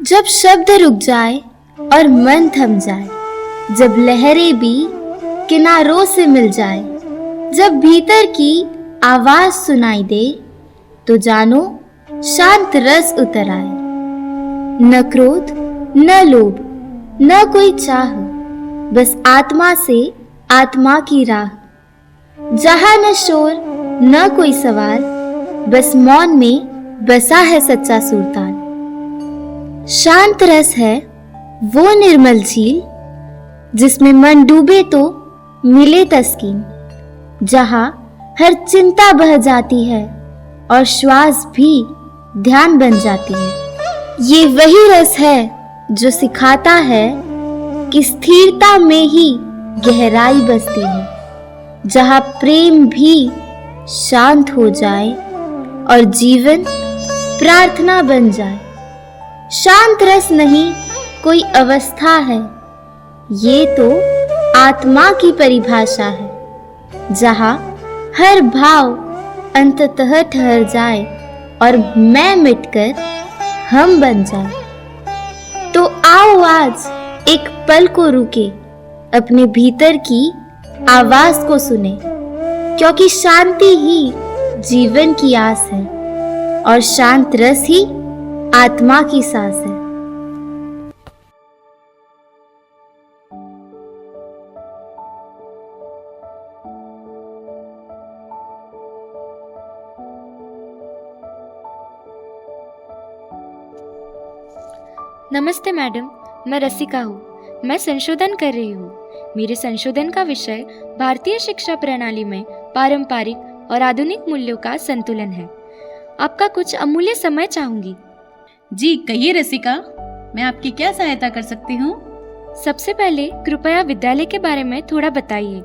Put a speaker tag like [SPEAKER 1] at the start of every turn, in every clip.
[SPEAKER 1] जब शब्द रुक जाए और मन थम जाए, जब लहरें भी किनारों से मिल जाए, जब भीतर की आवाज सुनाई दे, तो जानो शांत रस उतर आए। न क्रोध, न लोभ, न कोई चाह, बस आत्मा से आत्मा की राह। जहां न शोर, न कोई सवाल, बस मौन में बसा है सच्चा सुल्तान। शांत रस है वो निर्मल झील, जिसमें मन डूबे तो मिले तस्कीन, जहां हर चिंता बह जाती है और श्वास भी ध्यान बन जाती है। ये वही रस है जो सिखाता है कि स्थिरता में ही गहराई बसती है, जहां प्रेम भी शांत हो जाए और जीवन प्रार्थना बन जाए। शांत रस नहीं कोई अवस्था है, ये तो आत्मा की परिभाषा है, जहां हर भाव अंततः ठहर जाए और मैं मिटकर हम बन जाए। तो आओ आज एक पल को रुके, अपने भीतर की आवाज को सुने, क्योंकि शांति ही जीवन की आस है और शांत रस ही आत्मा की सांस है।
[SPEAKER 2] नमस्ते मैडम, मैं रसिका हूँ। मैं संशोधन कर रही हूँ। मेरे संशोधन का विषय भारतीय शिक्षा प्रणाली में पारंपरिक और आधुनिक मूल्यों का संतुलन है। आपका कुछ अमूल्य समय चाहूंगी।
[SPEAKER 3] जी कहिए रसिका, मैं आपकी क्या सहायता कर सकती हूँ?
[SPEAKER 2] सबसे पहले कृपया विद्यालय के बारे में थोड़ा बताइए।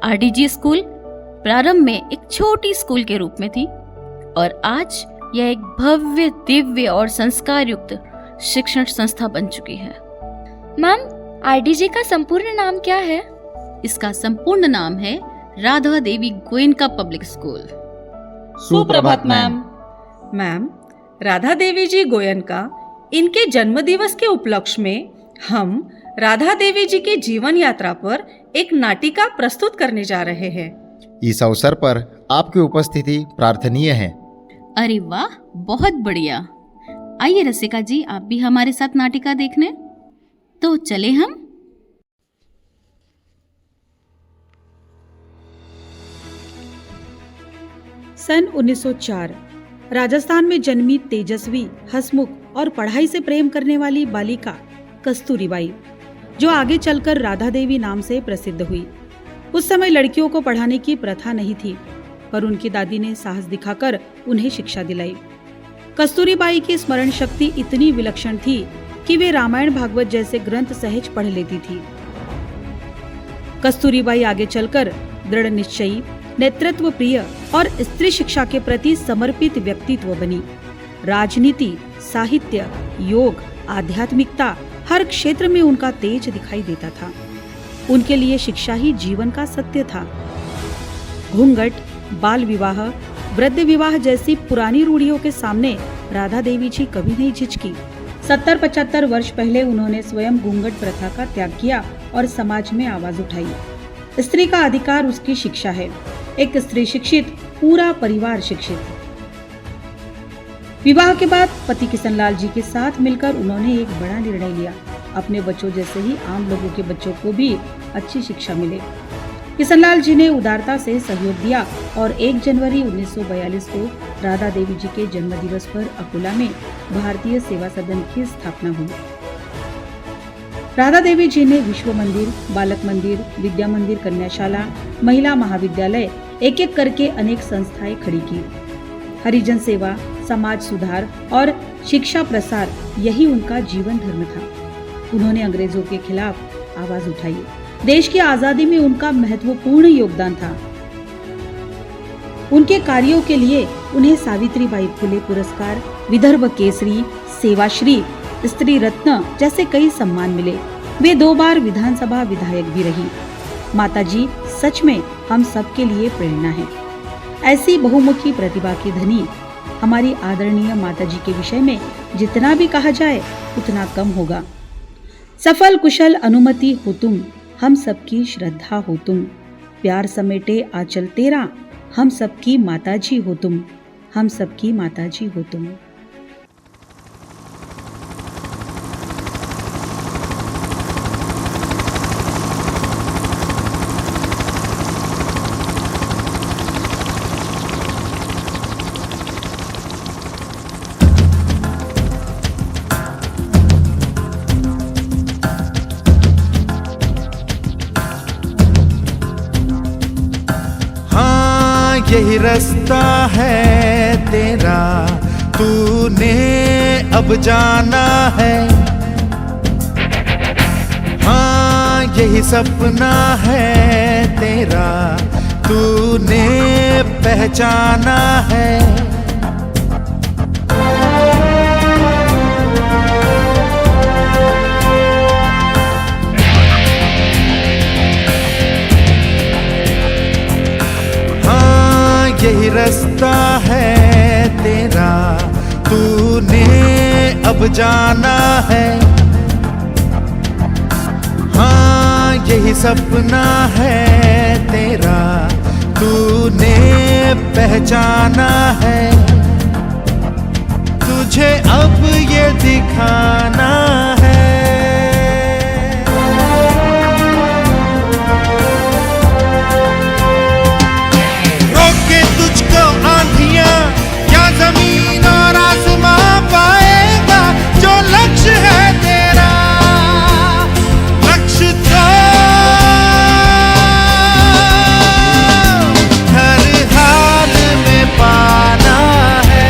[SPEAKER 3] आरडीजी स्कूल प्रारंभ में एक छोटी स्कूल के रूप में थी और आज यह एक भव्य, दिव्य और संस्कार युक्त शिक्षण संस्था बन चुकी है।
[SPEAKER 2] मैम, आरडीजी का संपूर्ण नाम क्या है?
[SPEAKER 3] इसका संपूर्ण नाम है राधा देवी गोयनका पब्लिक स्कूल।
[SPEAKER 4] सुप्रभात मैम। मैम, राधा देवी जी गोयनका, इनके जन्मदिवस के उपलक्ष्य में हम राधा देवी जी की जीवन यात्रा पर एक नाटिका प्रस्तुत करने जा रहे हैं।
[SPEAKER 5] इस अवसर पर आपकी उपस्थिति प्रार्थनीय है।
[SPEAKER 3] अरे वाह, बहुत बढ़िया। आइए रसिका जी, आप भी हमारे साथ नाटिका देखने। तो चले हम।
[SPEAKER 6] सन 1904 राजस्थान में जन्मी तेजस्वी, हंसमुख और पढ़ाई से प्रेम करने वाली बालिका कस्तूरीबाई, जो आगे चलकर राधा देवी नाम से प्रसिद्ध हुई। उस समय लड़कियों को पढ़ाने की प्रथा नहीं थी, पर उनकी दादी ने साहस दिखाकर उन्हें शिक्षा दिलाई। कस्तूरीबाई की स्मरण शक्ति इतनी विलक्षण थी कि वे रामायण भागवत जैसे ग्रंथ सहज पढ़ लेती थी। कस्तूरीबाई आगे चलकर दृढ़ निश्चयी, नेतृत्व प्रिय और स्त्री शिक्षा के प्रति समर्पित व्यक्तित्व बनी। राजनीति, साहित्य, योग, आध्यात्मिकता, हर क्षेत्र में उनका तेज दिखाई देता था। उनके लिए शिक्षा ही जीवन का सत्य था। घूंघट, बाल विवाह, वृद्ध विवाह जैसी पुरानी रूढ़ियों के सामने राधा देवी जी कभी नहीं झिझकी। 70-75 वर्ष पहले उन्होंने स्वयं घूंघट प्रथा का त्याग किया और समाज में आवाज उठाई। स्त्री का अधिकार उसकी शिक्षा है। एक स्त्री शिक्षित, पूरा परिवार शिक्षित। विवाह के बाद पति किशनलाल जी के साथ मिलकर उन्होंने एक बड़ा निर्णय लिया। अपने बच्चों जैसे ही आम लोगों के बच्चों को भी अच्छी शिक्षा मिले। किशनलाल जी ने उदारता से सहयोग दिया और 1 जनवरी 1942 को राधा देवी जी के जन्मदिवस पर अकोला में भारतीय सेवा सदन की स्थापना हुई। राधा देवी जी ने विश्व मंदिर, बालक मंदिर, विद्या मंदिर, कन्याशाला, महिला महाविद्यालय, एक एक करके अनेक संस्थाएं खड़ी की। हरिजन सेवा, समाज सुधार और शिक्षा प्रसार, यही उनका जीवन धर्म था। उन्होंने अंग्रेजों के खिलाफ आवाज उठाई। देश की आजादी में उनका महत्वपूर्ण योगदान था। उनके कार्यों के लिए उन्हें सावित्रीबाई फुले पुरस्कार, विदर्भ केसरी, सेवाश्री, स्त्री रत्न जैसे कई सम्मान मिले। वे 2 बार विधानसभा विधायक भी रही। माताजी सच में हम सबके लिए प्रेरणा है। ऐसी बहुमुखी प्रतिभा की धनी हमारी आदरणीय माताजी के विषय में जितना भी कहा जाए उतना कम होगा। सफल कुशल अनुमति हो तुम, हम सबकी श्रद्धा हो तुम। प्यार समेटे आंचल तेरा, हम सबकी माताजी हो तुम, हम सबकी माताजी हो तुम।
[SPEAKER 7] यही रास्ता है तेरा, तूने अब जाना है। हाँ यही सपना है तेरा, तूने पहचाना है। यही रास्ता है तेरा, तूने अब जाना है। हाँ यही सपना है तेरा, तूने पहचाना है। तुझे अब ये दिखाना है। जमीन और आसमां पाएगा जो लक्ष्य है तेरा, लक्ष्य तो हर हाल में पाना है।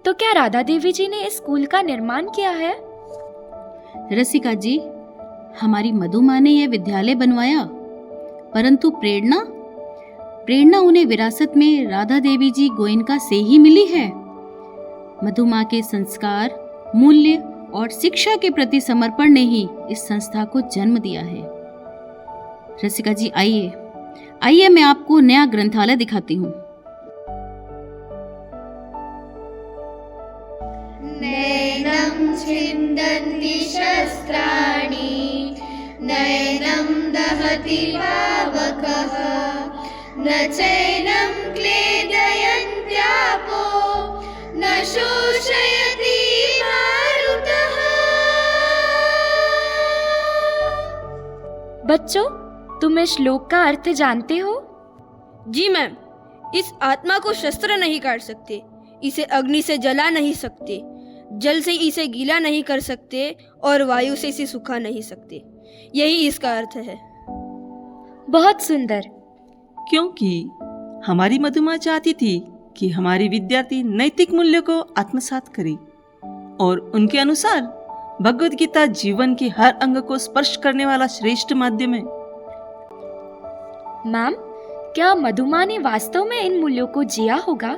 [SPEAKER 2] तो क्या राधा देवी जी ने इस स्कूल का निर्माण किया है?
[SPEAKER 3] रसिका जी, हमारी मधु माँ ने यह विद्यालय बनवाया, परंतु प्रेरणा उन्हें विरासत में राधा देवी जी गोयनका से ही मिली है। मधु माँ के संस्कार, मूल्य और शिक्षा के प्रति समर्पण ने ही इस संस्था को जन्म दिया है। रसिका जी आइए मैं आपको नया ग्रंथालय दिखाती हूँ।
[SPEAKER 1] नैनं छिन्दन्ति शस्त्राणि, नैनं दहति पावकः, न चैनं क्लेदयन्त्यापो, न शोषयति मारुतः।
[SPEAKER 2] बच्चों, तुम इस श्लोक का अर्थ जानते हो?
[SPEAKER 8] जी मैम, इस आत्मा को शस्त्र नहीं काट सकते, इसे अग्नि से जला नहीं सकते, जल से इसे गीला नहीं कर सकते और वायु से इसे सुखा नहीं सकते। यही इसका अर्थ है।
[SPEAKER 2] बहुत सुंदर।
[SPEAKER 9] क्योंकि हमारी मधुमा चाहती थी कि हमारे विद्यार्थी नैतिक मूल्यों को आत्मसात करें और उनके अनुसार भगवद गीता जीवन के हर अंग को स्पर्श करने वाला श्रेष्ठ माध्यम है।
[SPEAKER 2] मैम, क्या मधुमा ने वास्तव में इन मूल्यों को जिया होगा?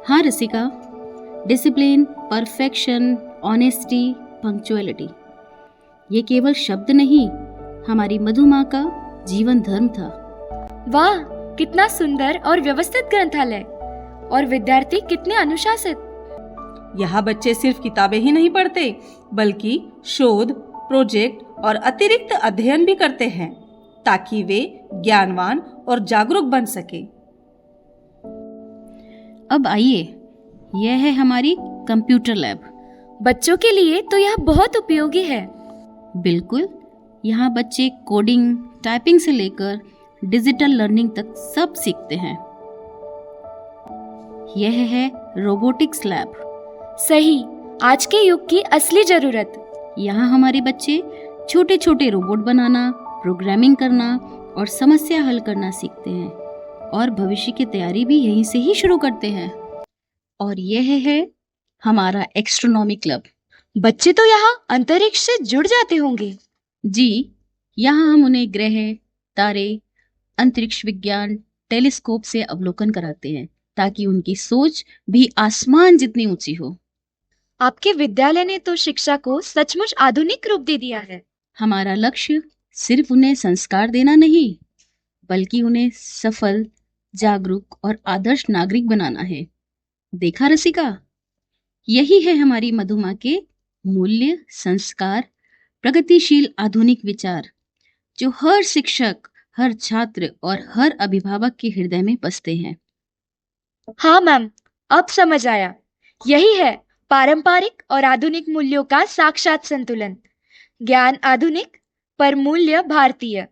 [SPEAKER 3] हाँ रसिका, डिसिप्लिन, परफेक्शन, ऑनेस्टी, पंक्चुअलिटी, ये केवल शब्द नहीं, हमारी मधुमा का जीवन धर्म था।
[SPEAKER 2] वाह, कितना सुंदर और व्यवस्थित ग्रंथालय। और विद्यार्थी कितने अनुशासित।
[SPEAKER 4] यहाँ बच्चे सिर्फ किताबें ही नहीं पढ़ते, बल्कि शोध, प्रोजेक्ट और अतिरिक्त अध्ययन भी करते हैं, ताकि वे ज्ञानवान और जागरूक बन सके।
[SPEAKER 3] अब आइए, यह है हमारी कंप्यूटर लैब।
[SPEAKER 2] बच्चों के लिए तो यह बहुत उपयोगी है।
[SPEAKER 3] बिल्कुल, यहाँ बच्चे कोडिंग, टाइपिंग से लेकर डिजिटल लर्निंग तक सब सीखते हैं। यह है रोबोटिक्स लैब।
[SPEAKER 2] सही, आज के युग की असली जरूरत।
[SPEAKER 3] यहाँ हमारे बच्चे छोटे छोटे रोबोट बनाना, प्रोग्रामिंग करना और समस्या हल करना सीखते हैं, और भविष्य की तैयारी भी यहीं से ही शुरू करते हैं। और यह है हमारा एस्ट्रोनॉमी क्लब।
[SPEAKER 2] बच्चे तो यहाँ अंतरिक्ष से जुड़ जाते होंगे।
[SPEAKER 3] जी, यहाँ हम उन्हें ग्रह, तारे, अंतरिक्ष विज्ञान, टेलीस्कोप से अवलोकन कराते हैं, ताकि उनकी सोच भी आसमान जितनी ऊंची हो।
[SPEAKER 2] आपके विद्यालय ने तो शिक्षा को सचमुच आधुनिक रूप दे दिया है।
[SPEAKER 3] हमारा लक्ष्य सिर्फ उन्हें संस्कार देना नहीं, बल्कि उन्हें सफल, जागरूक और आदर्श नागरिक बनाना है। देखा रसिका, यही है हमारी मधुमा के मूल्य, संस्कार, प्रगतिशील आधुनिक विचार, जो हर शिक्षक, हर छात्र और हर अभिभावक के हृदय में बसते हैं।
[SPEAKER 2] हाँ मैम, अब समझ आया। यही है पारंपरिक और आधुनिक मूल्यों का साक्षात संतुलन। ज्ञान आधुनिक पर मूल्य भारतीय।